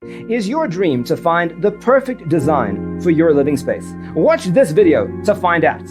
Is your dream to find the perfect design for your living space? Watch this video to find out.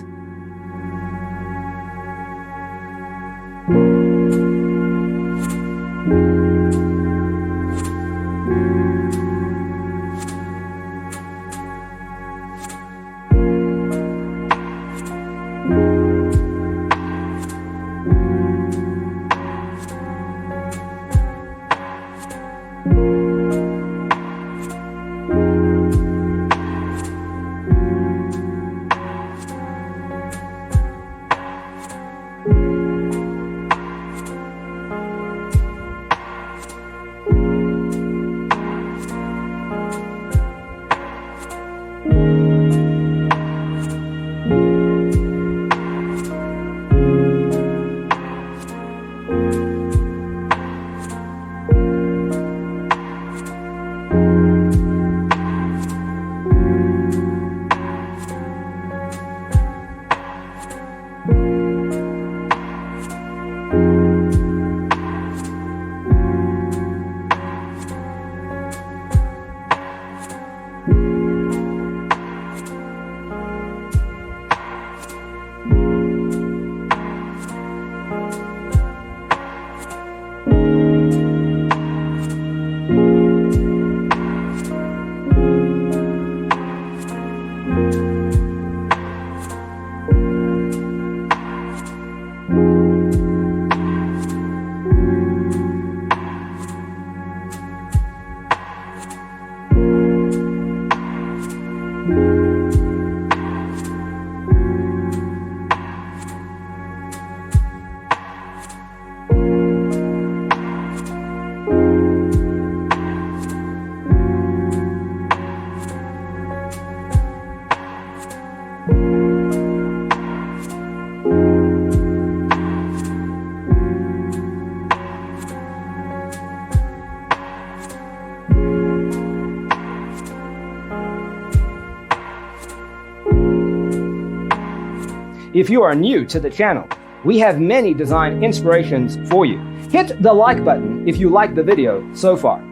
If you are new to the channel, we have many design inspirations for you. Hit the like button if you like the video so far.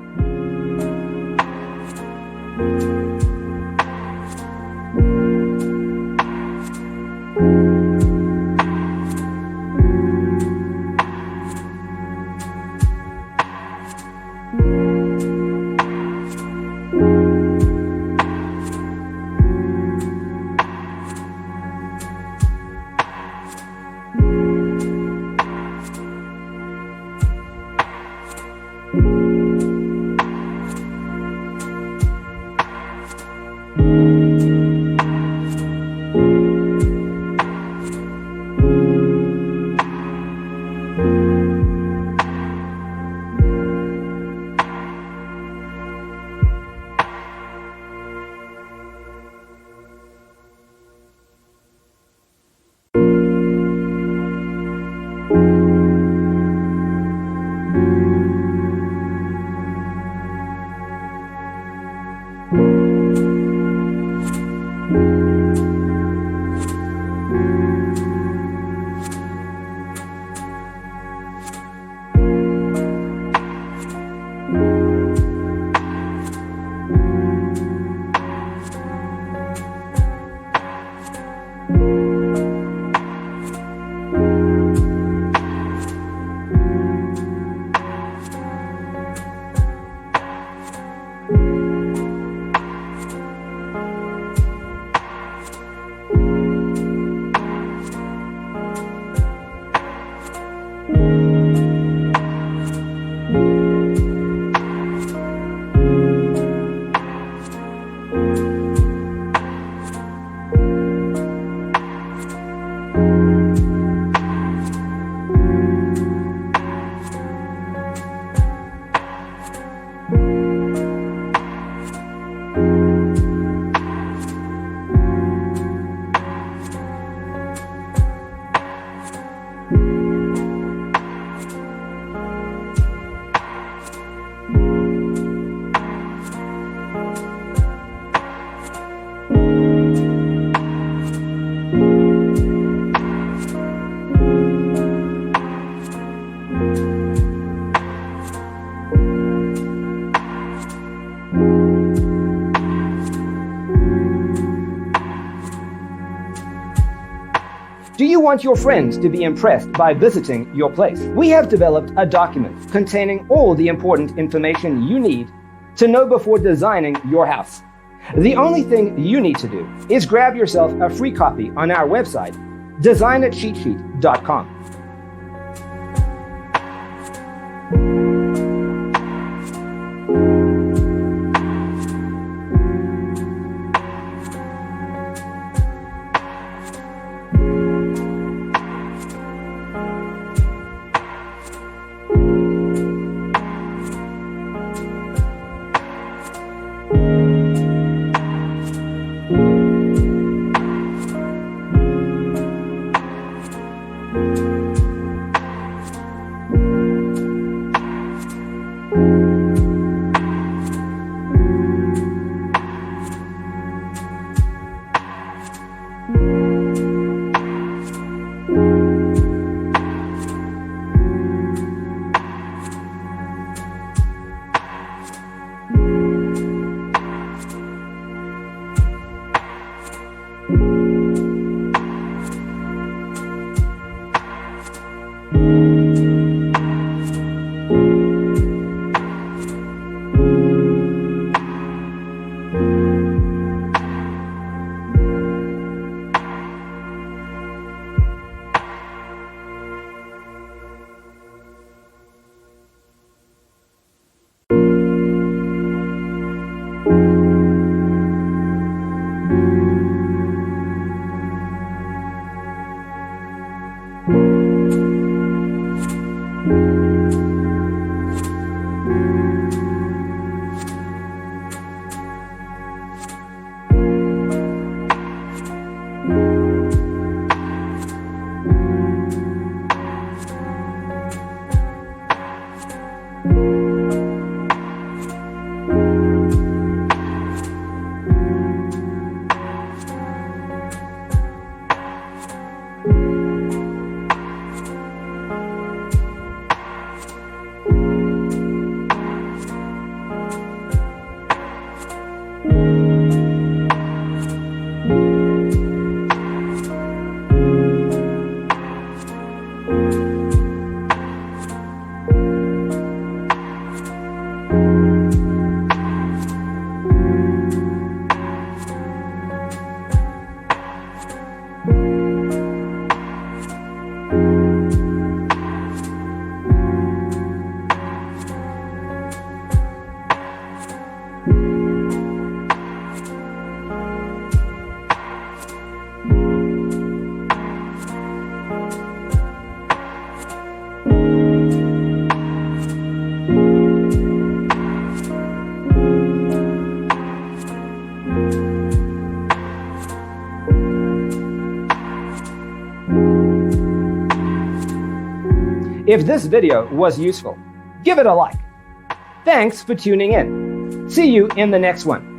Do you want your friends to be impressed by visiting your place? We have developed a document containing all the important information you need to know before designing your house. The only thing you need to do is grab yourself a free copy on our website, designitcheatsheet.com. If this video was useful, give it a like. Thanks for tuning in. See you in the next one.